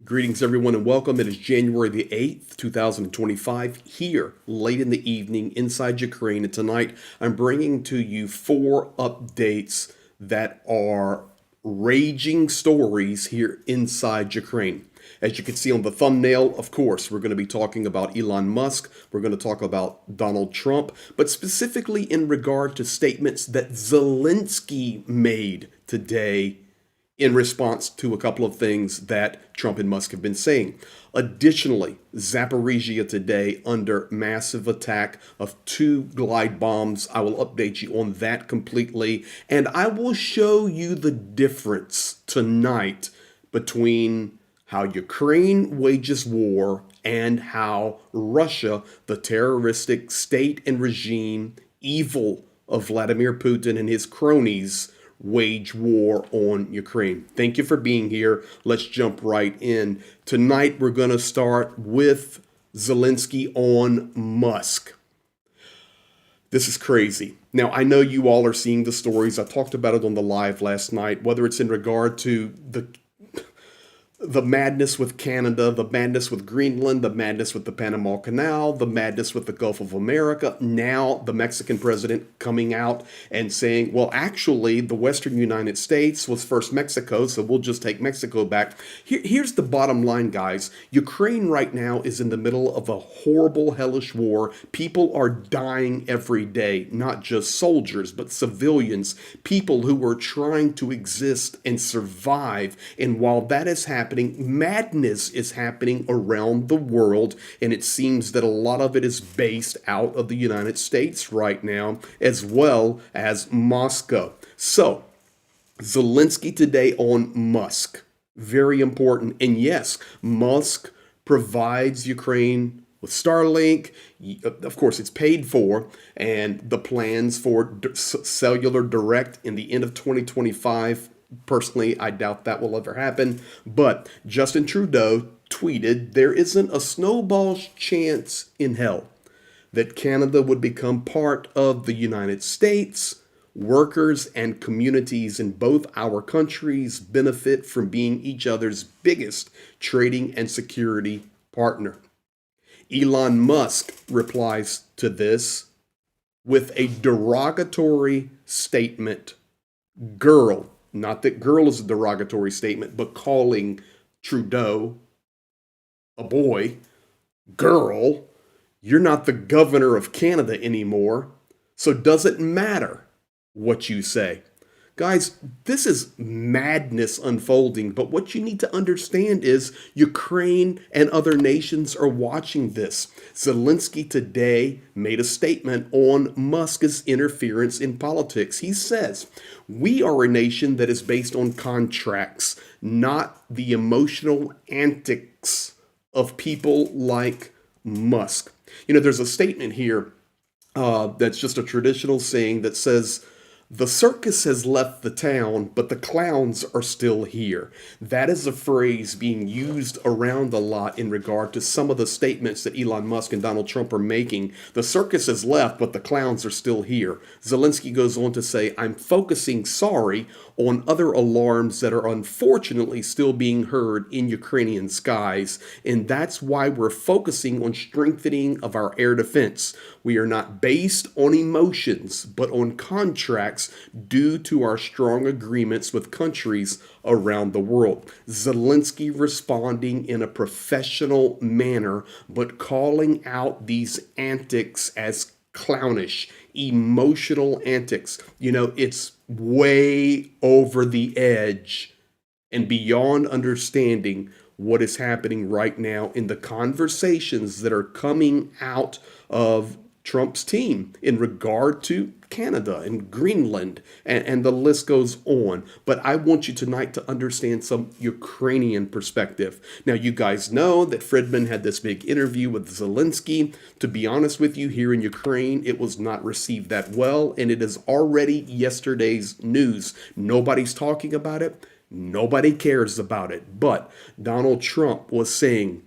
Greetings, everyone, and welcome. It is January the 8th, 2025, here late in the evening inside Ukraine. And tonight I'm bringing to you four updates that are raging stories here inside Ukraine. As you can see on the thumbnail, of course, we're going to be talking about Elon Musk. We're going to talk about Donald Trump, but specifically in regard to statements that Zelenskyy made today in response to a couple of things that Trump and Musk have been saying. Additionally, Zaporizhia today under massive attack of two glide bombs. I will update you on that completely, and I will show you the difference tonight between how Ukraine wages war and how Russia, the terroristic state and regime, evil of Vladimir Putin and his cronies, wage war on Ukraine. Thank you for being here. Let's jump right in. Tonight, we're going to start with Zelenskyy on Musk. This is crazy. Now, I know you all are seeing the stories. I talked about it on the live last night, whether it's in regard to the madness with Canada, the madness with Greenland, the madness with the Panama Canal, the madness with the Gulf of America. Now the Mexican president coming out and saying, well, actually, the Western United States was first Mexico, so we'll just take Mexico back. Here's the bottom line, guys. Ukraine right now is in the middle of a horrible, hellish war. People are dying every day, not just soldiers, but civilians, people who are trying to exist and survive. And while that is happening, madness is happening around the world, and it seems that a lot of it is based out of the United States right now, as well as Moscow. So, Zelenskyy today on Musk. Very important. And yes, Musk provides Ukraine with Starlink. Of course, it's paid for, and the plans for cellular direct in the end of 2025. Personally, I doubt that will ever happen. But Justin Trudeau tweeted, there isn't a snowball's chance in hell that Canada would become part of the United States. Workers and communities in both our countries benefit from being each other's biggest trading and security partner. Elon Musk replies to this with a derogatory statement. Girl. Not that girl is a derogatory statement, but calling Trudeau a boy. Girl, you're not the governor of Canada anymore, so does it matter what you say? Guys, this is madness unfolding, but what you need to understand is Ukraine and other nations are watching this. Zelenskyy today made a statement on Musk's interference in politics. He says, we are a nation that is based on contracts, not the emotional antics of people like Musk. You know, there's a statement here that's just a traditional saying that says, the circus has left the town, but the clowns are still here. That is a phrase being used around a lot in regard to some of the statements that Elon Musk and Donald Trump are making. The circus has left, but the clowns are still here. Zelenskyy goes on to say, I'm focusing, on other alarms that are unfortunately still being heard in Ukrainian skies, and that's why we're focusing on strengthening of our air defense. We are not based on emotions, but on contracts due to our strong agreements with countries around the world. Zelenskyy responding in a professional manner, but calling out these antics as clownish, emotional antics. You know, it's way over the edge and beyond understanding what is happening right now in the conversations that are coming out of Trump's team in regard to Canada and Greenland, and the list goes on. But I want you tonight to understand some Ukrainian perspective. Now, you guys know that Friedman had this big interview with Zelenskyy. To be honest with you, here in Ukraine, it was not received that well, and it is already yesterday's news. Nobody's talking about it. Nobody cares about it. But Donald Trump was saying,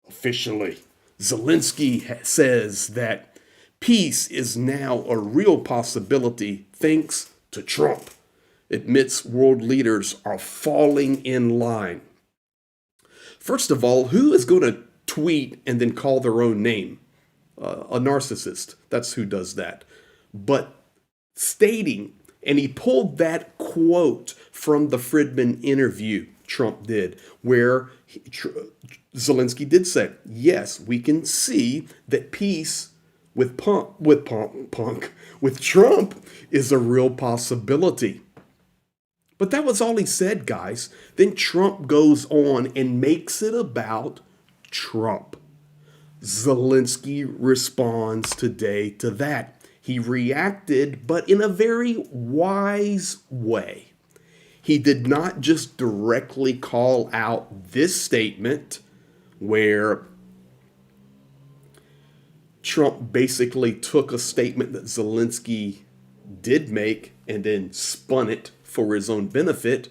officially, Zelenskyy says that peace is now a real possibility thanks to Trump. Admits world leaders are falling in line. First of all, who is going to tweet and then call their own name? A narcissist. That's who does that. But stating, and he pulled that quote from the Friedman interview Trump did, where Zelensky did say, yes, we can see that peace with Trump is a real possibility. But that was all he said, guys. Then Trump goes on and makes it about Trump. Zelensky responds today to that. He reacted, but in a very wise way. He did not just directly call out this statement where Trump basically took a statement that Zelensky did make and then spun it for his own benefit.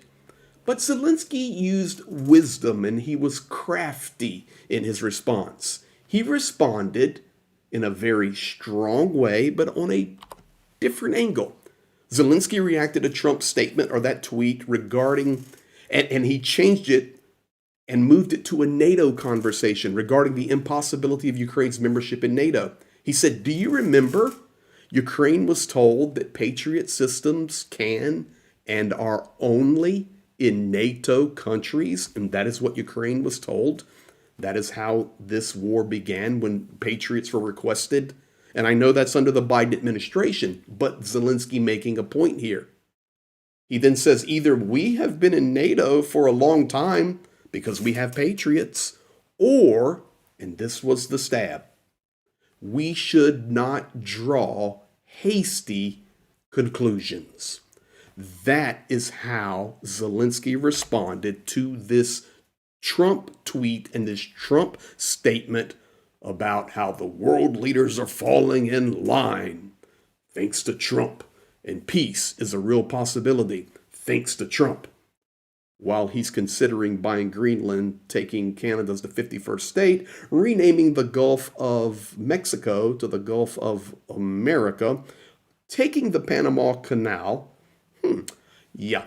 But Zelensky used wisdom and he was crafty in his response. He responded in a very strong way, but on a different angle. Zelensky reacted to Trump's statement or that tweet regarding, and he changed it and moved it to a NATO conversation regarding the impossibility of Ukraine's membership in NATO. He said, do you remember Ukraine was told that Patriot systems can and are only in NATO countries? And that is what Ukraine was told. That is how this war began when Patriots were requested. And I know that's under the Biden administration, but Zelensky making a point here. He then says either we have been in NATO for a long time because we have Patriots, or, and this was the stab, we should not draw hasty conclusions. That is how Zelensky responded to this Trump tweet and this Trump statement about how the world leaders are falling in line thanks to Trump, and peace is a real possibility thanks to Trump. While he's considering buying Greenland, taking Canada as the 51st state, renaming the Gulf of Mexico to the Gulf of America, taking the Panama Canal. Yeah.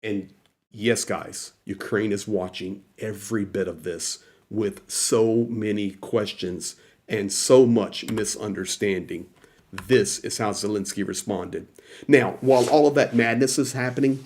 And yes, guys, Ukraine is watching every bit of this with so many questions and so much misunderstanding. This is how Zelensky responded. Now, while all of that madness is happening,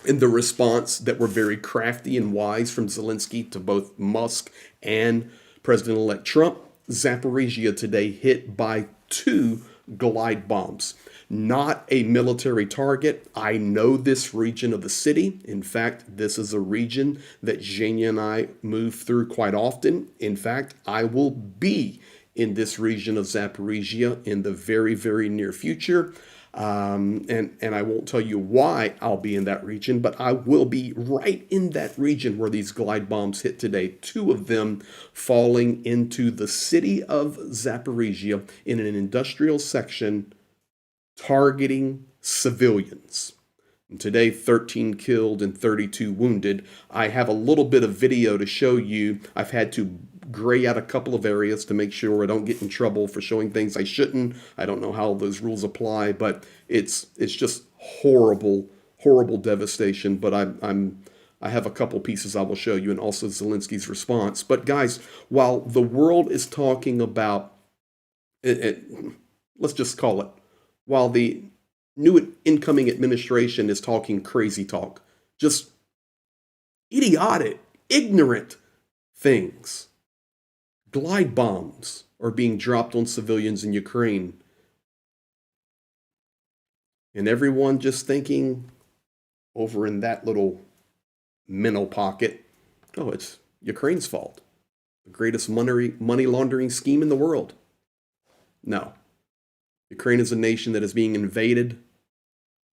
in the response that were very crafty and wise from Zelensky to both Musk and President-elect Trump, Zaporizhia today hit by 2 glide bombs. Not a military target. I know this region of the city. In fact, this is a region that Zhenya and I move through quite often. In fact, I will be in this region of Zaporizhia in the very, very near future. And I won't tell you why I'll be in that region, but I will be right in that region where these glide bombs hit today. 2 of them falling into the city of Zaporizhia in an industrial section targeting civilians. And today, 13 killed and 32 wounded. I have a little bit of video to show you. I've had to gray out a couple of areas to make sure I don't get in trouble for showing things I shouldn't. I don't know how those rules apply, but it's just horrible, horrible devastation. But I have a couple pieces I will show you, and also Zelensky's response. But guys, while the world is talking about let's just call it, while the new incoming administration is talking crazy talk, just idiotic, ignorant things. Glide bombs are being dropped on civilians in Ukraine. And everyone just thinking over in that little mental pocket, oh, it's Ukraine's fault. The greatest money laundering scheme in the world. No. Ukraine is a nation that is being invaded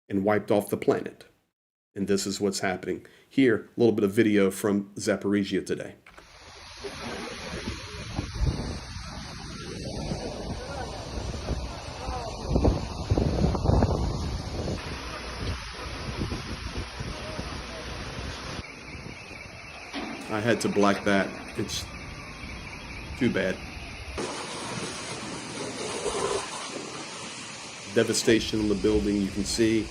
and wiped off the planet. And this is what's happening. Here, a little bit of video from Zaporizhia today. I had to black that. It's too bad. Devastation in the building, you can see.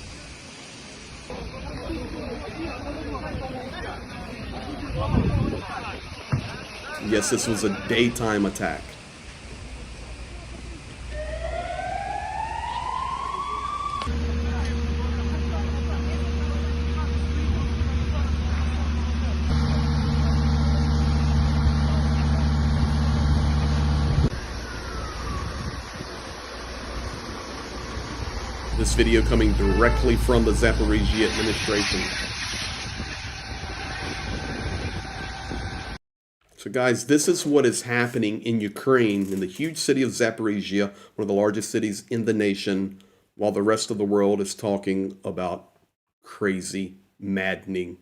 Yes, this was a daytime attack. This video coming directly from the Zaporizhia administration. So guys, this is what is happening in Ukraine, in the huge city of Zaporizhia, one of the largest cities in the nation, while the rest of the world is talking about crazy, maddening,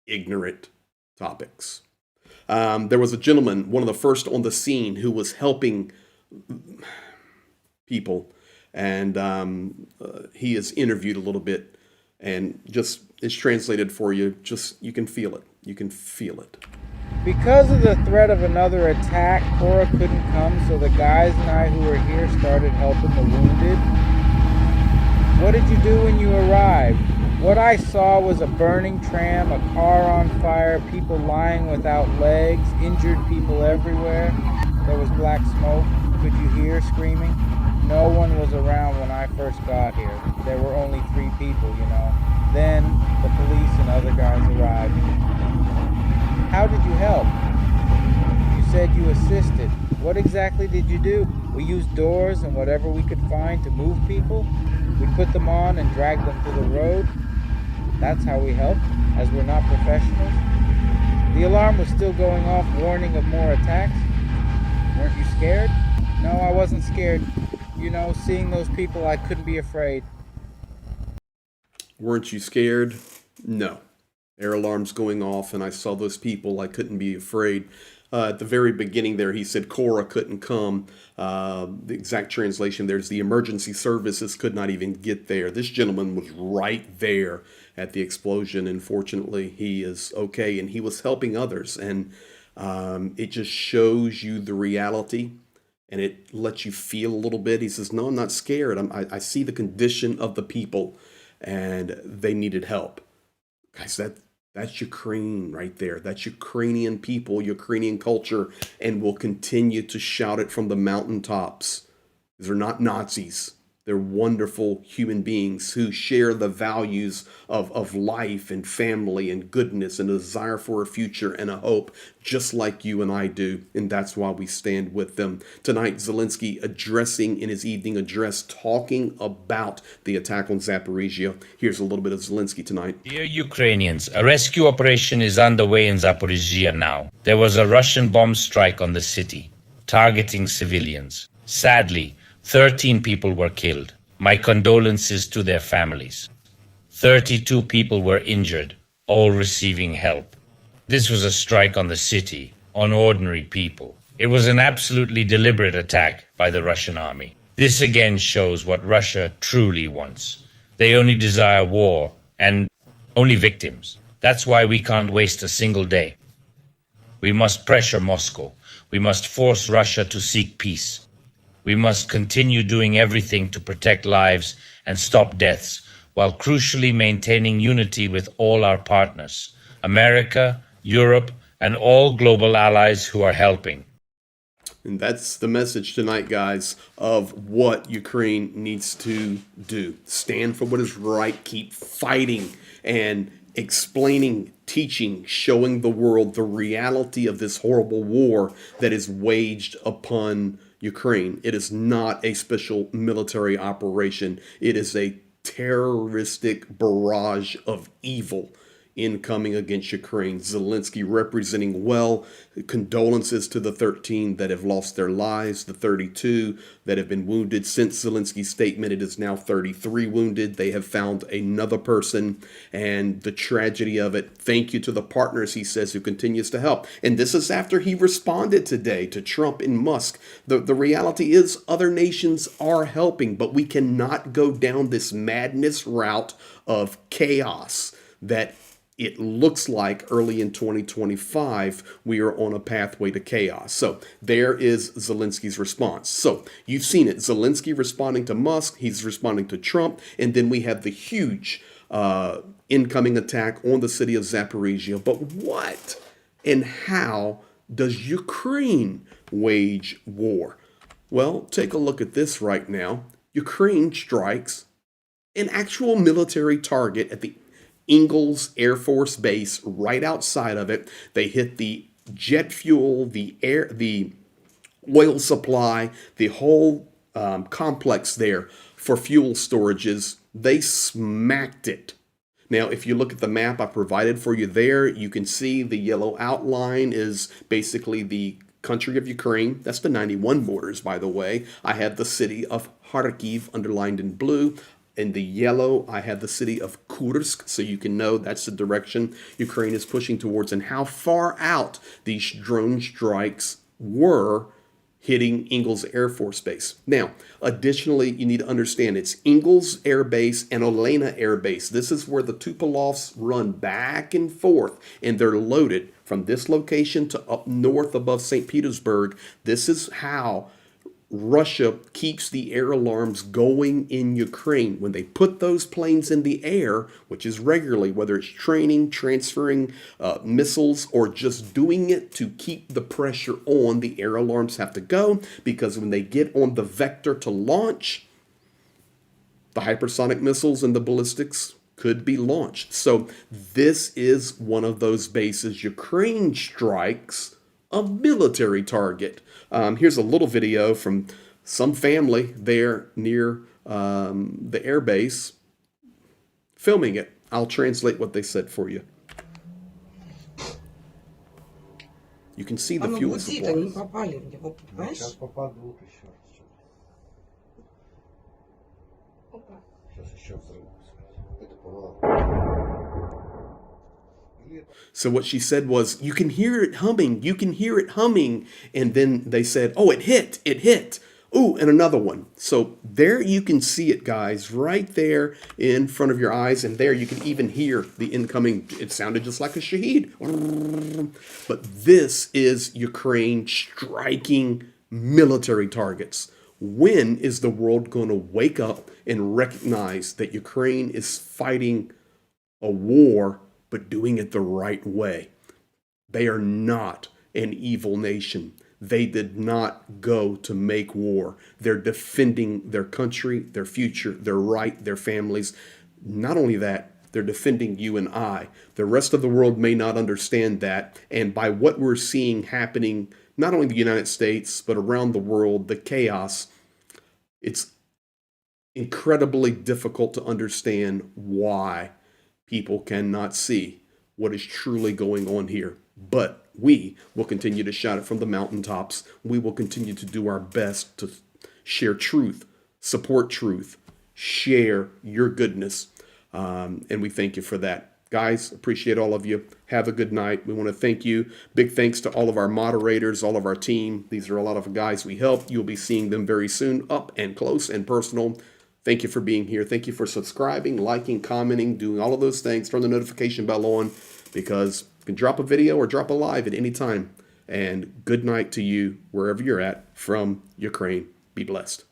ignorant topics. There was a gentleman, one of the first on the scene, who was helping people, and he is interviewed a little bit, and just it's translated for you. Just you can feel it. You can feel it. Because of the threat of another attack, Cora couldn't come, so the guys and I who were here started helping the wounded. What did you do when you arrived? What I saw was a burning tram, a car on fire, people lying without legs, injured people everywhere. There was black smoke. Could you hear screaming? No one was around when I first got here. There were only 3 people, you know. Then the police and other guys arrived. How did you help? You said you assisted. What exactly did you do? We used doors and whatever we could find to move people. We put them on and dragged them to the road. That's how we helped, as we're not professionals. The alarm was still going off, warning of more attacks. Weren't you scared? No, I wasn't scared. You know, seeing those people, I couldn't be afraid. Weren't you scared? No. Air alarms going off, and I saw those people. I couldn't be afraid. At the very beginning there, he said Cora couldn't come. The exact translation there's the emergency services could not even get there. This gentleman was right there at the explosion, and fortunately he is okay, and he was helping others. And it just shows you the reality, and it lets you feel a little bit. He says, no, I'm not scared. I see the condition of the people, and they needed help. Guys, that's Ukraine right there. That's Ukrainian people, Ukrainian culture, and we'll continue to shout it from the mountaintops. These are not Nazis. They're wonderful human beings who share the values of life and family and goodness and a desire for a future and a hope, just like you and I do. And that's why we stand with them. Tonight, Zelenskyy addressing in his evening address, talking about the attack on Zaporizhia. Here's a little bit of Zelenskyy tonight. Dear Ukrainians, a rescue operation is underway in Zaporizhia now. There was a Russian bomb strike on the city, targeting civilians. Sadly, 13 people were killed. My condolences to their families. 32 people were injured, all receiving help. This was a strike on the city, on ordinary people. It was an absolutely deliberate attack by the Russian army. This again shows what Russia truly wants. They only desire war and only victims. That's why we can't waste a single day. We must pressure Moscow. We must force Russia to seek peace. We must continue doing everything to protect lives and stop deaths, while crucially maintaining unity with all our partners, America, Europe, and all global allies who are helping. And that's the message tonight, guys, of what Ukraine needs to do. Stand for what is right, keep fighting, and explaining, teaching, showing the world the reality of this horrible war that is waged upon Ukraine. It is not a special military operation. It is a terroristic barrage of evil incoming against Ukraine. Zelenskyy representing well. Condolences to the 13 that have lost their lives, the 32 that have been wounded. Since Zelenskyy's statement, it is now 33 wounded. They have found another person, and the tragedy of it. Thank you to the partners, he says, who continues to help. And this is after he responded today to Trump and Musk. The reality is other nations are helping, but we cannot go down this madness route of chaos that it looks like early in 2025, we are on a pathway to chaos. So there is Zelenskyy's response. So you've seen it. Zelenskyy responding to Musk. He's responding to Trump. And then we have the huge incoming attack on the city of Zaporizhia. But what and how does Ukraine wage war? Well, take a look at this right now. Ukraine strikes an actual military target at the Engels Air Force Base right outside of it. They hit the jet fuel, the oil supply, the whole complex there for fuel storages. They smacked it. Now, if you look at the map I provided for you there, you can see the yellow outline is basically the country of Ukraine. That's the 91 borders, by the way. I have the city of Kharkiv underlined in blue. In the yellow, I have the city of Kursk, so you can know that's the direction Ukraine is pushing towards and how far out these drone strikes were hitting Engels Air Force Base. Now, additionally, you need to understand it's Engels Air Base and Olena Air Base. This is where the Tupolovs run back and forth, and they're loaded from this location to up north above St. Petersburg. This is how Russia keeps the air alarms going in Ukraine. When they put those planes in the air, which is regularly, whether it's training, transferring missiles, or just doing it to keep the pressure on, the air alarms have to go, because when they get on the vector to launch, the hypersonic missiles and the ballistics could be launched. So this is one of those bases Ukraine strikes a military target. Here's a little video from some family there near the airbase filming it. I'll translate what they said for you. You can see the fuel supply. So what she said was, you can hear it humming, you can hear it humming. And then they said, oh, it hit. Ooh, and another one. So there you can see it, guys, right there in front of your eyes. And there you can even hear the incoming. It sounded just like a Shaheed. But this is Ukraine striking military targets. When is the world going to wake up and recognize that Ukraine is fighting a war, but doing it the right way? They are not an evil nation. They did not go to make war. They're defending their country, their future, their right, their families. Not only that, they're defending you and I. The rest of the world may not understand that. And by what we're seeing happening, not only in the United States, but around the world, the chaos, it's incredibly difficult to understand why people cannot see what is truly going on here. But we will continue to shout it from the mountaintops. We will continue to do our best to share truth, support truth, share your goodness. And we thank you for that. Guys, appreciate all of you. Have a good night. We want to thank you. Big thanks to all of our moderators, all of our team. These are a lot of guys we help. You'll be seeing them very soon, up and close and personal. Thank you for being here. Thank you for subscribing, liking, commenting, doing all of those things. Turn the notification bell on, because you can drop a video or drop a live at any time. And good night to you wherever you're at from Ukraine. Be blessed.